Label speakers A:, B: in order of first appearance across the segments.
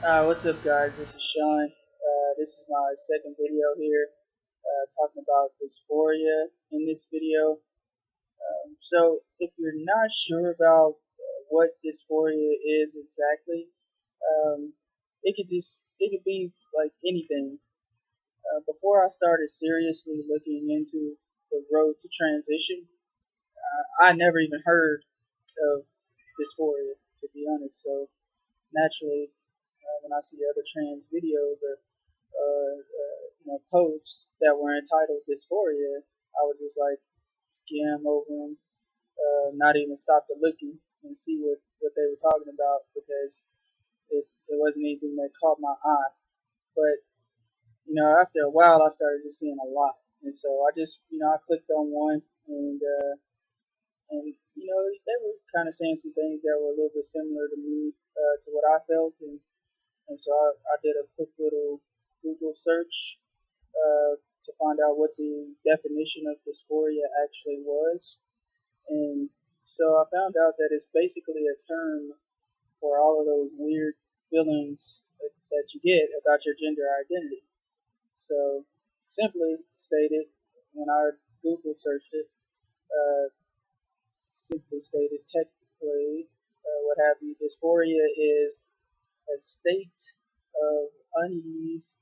A: What's up, guys? This is Sean. This is my second video here, talking about dysphoria in this video. So, if you're not sure about what dysphoria is exactly, um, it could be like anything. Before I started seriously looking into the road to transition, I never even heard of dysphoria, to be honest. So, naturally, when I see other trans videos or posts that were entitled Dysphoria, I would just like skim over them, not even stop to looking and see what they were talking about because it wasn't anything that caught my eye. But after a while, I started just seeing a lot, and so I just I clicked on one and they were kind of saying some things that were a little bit similar to me, to what I felt, and so I did a quick little Google search to find out what the definition of dysphoria actually was. And so I found out that it's basically a term for all of those weird feelings that you get about your gender identity. So, simply stated, when I Google searched it, uh, simply stated, technically, what have you, dysphoria is a state of unease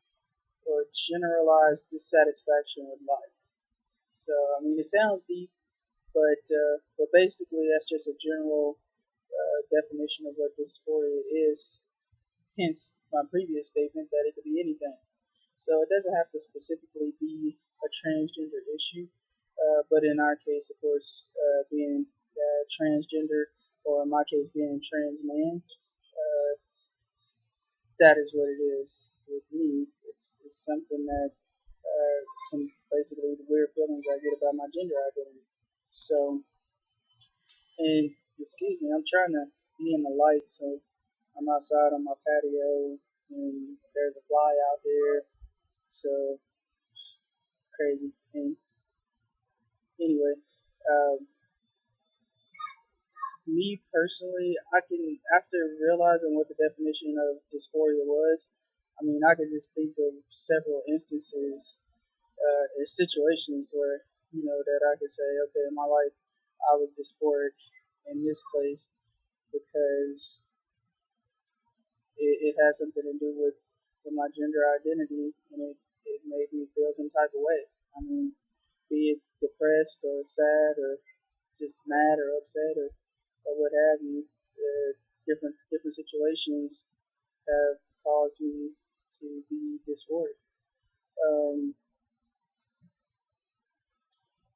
A: or generalized dissatisfaction with life. So, I mean, it sounds deep, but basically that's just a general definition of what dysphoria is. Hence my previous statement that it could be anything. So it doesn't have to specifically be a transgender issue, but in our case, of course, being transgender, or in my case, being trans man, that is what it is with me. It's something that some basically the weird feelings I get about my gender identity. So, and excuse me, I'm trying to be in the light, so I'm outside on my patio, and there's a fly out there, so it's crazy. And anyway, um, me personally, I can, after realizing what the definition of dysphoria was, I mean, I could just think of several instances or situations where that I could say, okay, in my life, I was dysphoric in this place because it has something to do with my gender identity, and it made me feel some type of way. I mean, be it depressed or sad or just mad or upset or what have you. Different situations have caused me to be dysphoric. Um,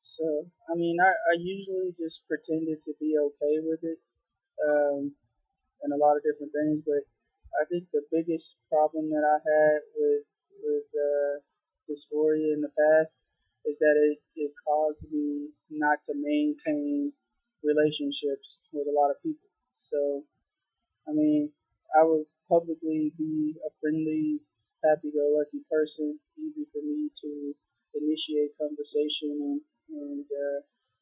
A: so, I mean, I usually just pretended to be okay with it, um, and a lot of different things, but I think the biggest problem that I had with dysphoria in the past is that it caused me not to maintain relationships with a lot of people. So, I mean, I would publicly be a friendly, happy-go-lucky person, easy for me to initiate conversation and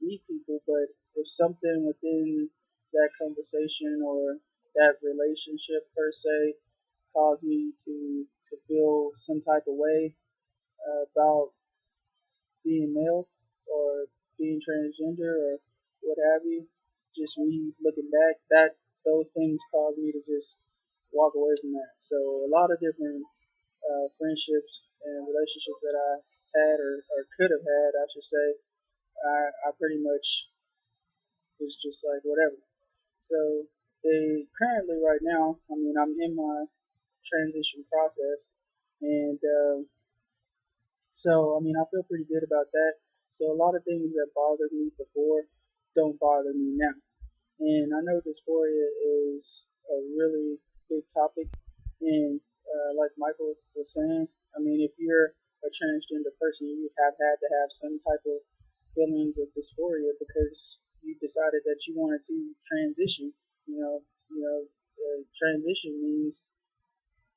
A: meet people. But if something within that conversation or that relationship per se caused me to feel some type of way about being male or being transgender or what have you, just me looking back, that those things caused me to just walk away from that. So a lot of different friendships and relationships that I had or could have had, I should say, I pretty much was just like whatever. So they currently right now, I mean, I'm in my transition process, and so, I mean, I feel pretty good about that. So, a lot of things that bothered me before don't bother me now. And I know dysphoria is a really big topic. And like Michael was saying, I mean, if you're a transgender person, you have had to have some type of feelings of dysphoria because you decided that you wanted to transition. Transition means,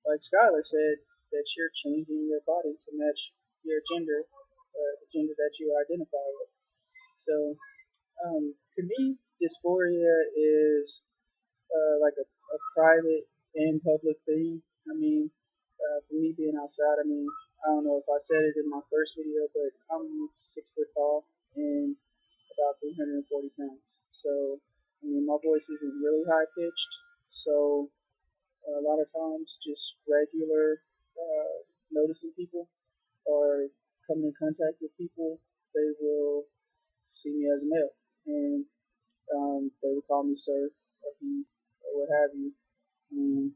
A: like Skylar said, that you're changing your body to match your gender, the gender that you identify with. So, to me, dysphoria is like a private and public thing. I mean, for me being outside, I mean, I don't know if I said it in my first video, but I'm 6 foot tall and about 340 pounds. So, I mean, my voice isn't really high pitched. So, a lot of times, just regular noticing people or coming in contact with people, they will see me as a male, and they would call me sir or he or what have you. Um,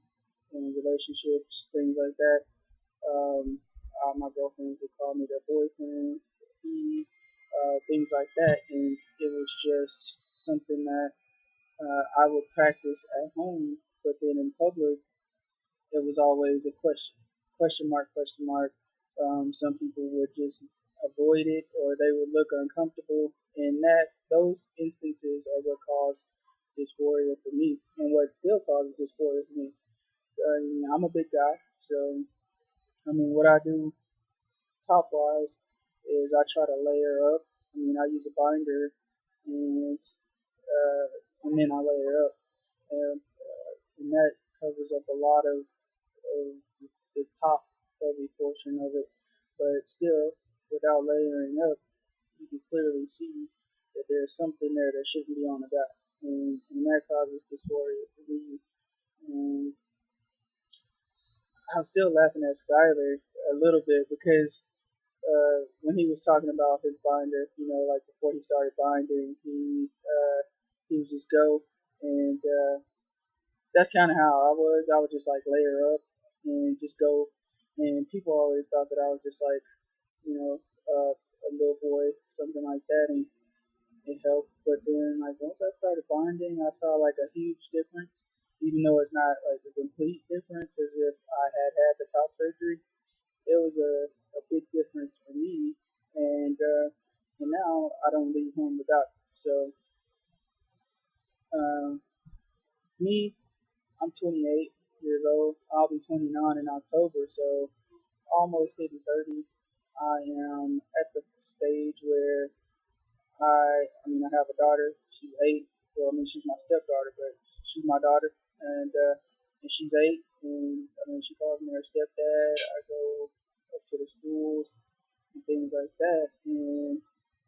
A: in relationships, things like that. My girlfriends would call me their boyfriend, he, things like that, and it was just something that I would practice at home, but then in public, it was always a question mark, question mark. Some people would just avoid it, or they would look uncomfortable, and those instances are what caused dysphoria for me, and what still causes dysphoria for me. I'm a big guy, so I mean, what I do top wise is I try to layer up. I mean, I use a binder, and and then I layer up, and that covers up a lot of the top heavy portion of it. But still, without layering up, you can clearly see that there's something there that shouldn't be on the guy, and that causes dysphoria for me. And I'm still laughing at Skyler a little bit because when he was talking about his binder, like before he started binding, he would just go, and that's kind of how I was. I would just like layer up and just go, and people always thought that I was just like, a little boy, something like that, and it helped. But then, like once I started binding, I saw like a huge difference, even though it's not like a complete difference, as if I had the top surgery. It was a big difference for me, and now I don't leave home without it. So um, me, I'm 28 years old. I'll be 29 in October, so almost hitting 30. I am at the stage where I have a daughter. She's 8. Well, I mean, she's my stepdaughter, but she's my daughter, and she's 8. And I mean, she calls me her stepdad. I go up to the schools and things like that. And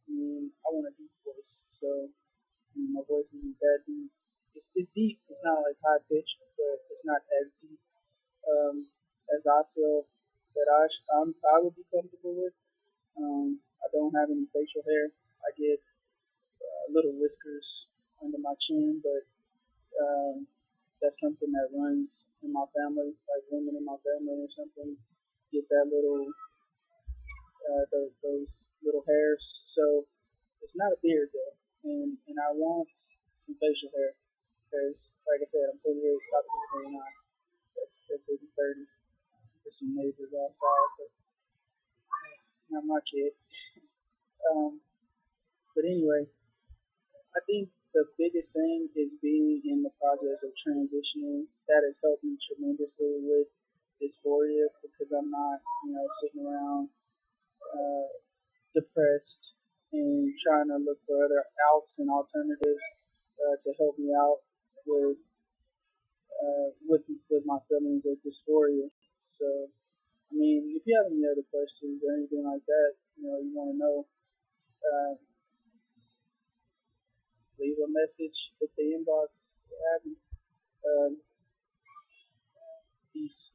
A: I mean, I want a deep voice, so my voice isn't that deep. It's deep. It's not like high pitched, but it's not as deep as I feel that I would be comfortable with. I don't have any facial hair. I get little whiskers under my chin, but that's something that runs in my family. Like women in my family or something get that little those little hairs. So it's not a beard though, and I want some facial hair because, like I said, I'm 28, about to be 29. That's hitting 30. There's some neighbors outside, but not my kid. Um, but anyway, I think the biggest thing is being in the process of transitioning. That has helped me tremendously with dysphoria because I'm not, sitting around uh, depressed and trying to look for other outs and alternatives to help me out with with my feelings of dysphoria. So, I mean, if you have any other questions or anything like that, you want to know, uh, leave a message, hit the inbox, what have you. Um, Peace.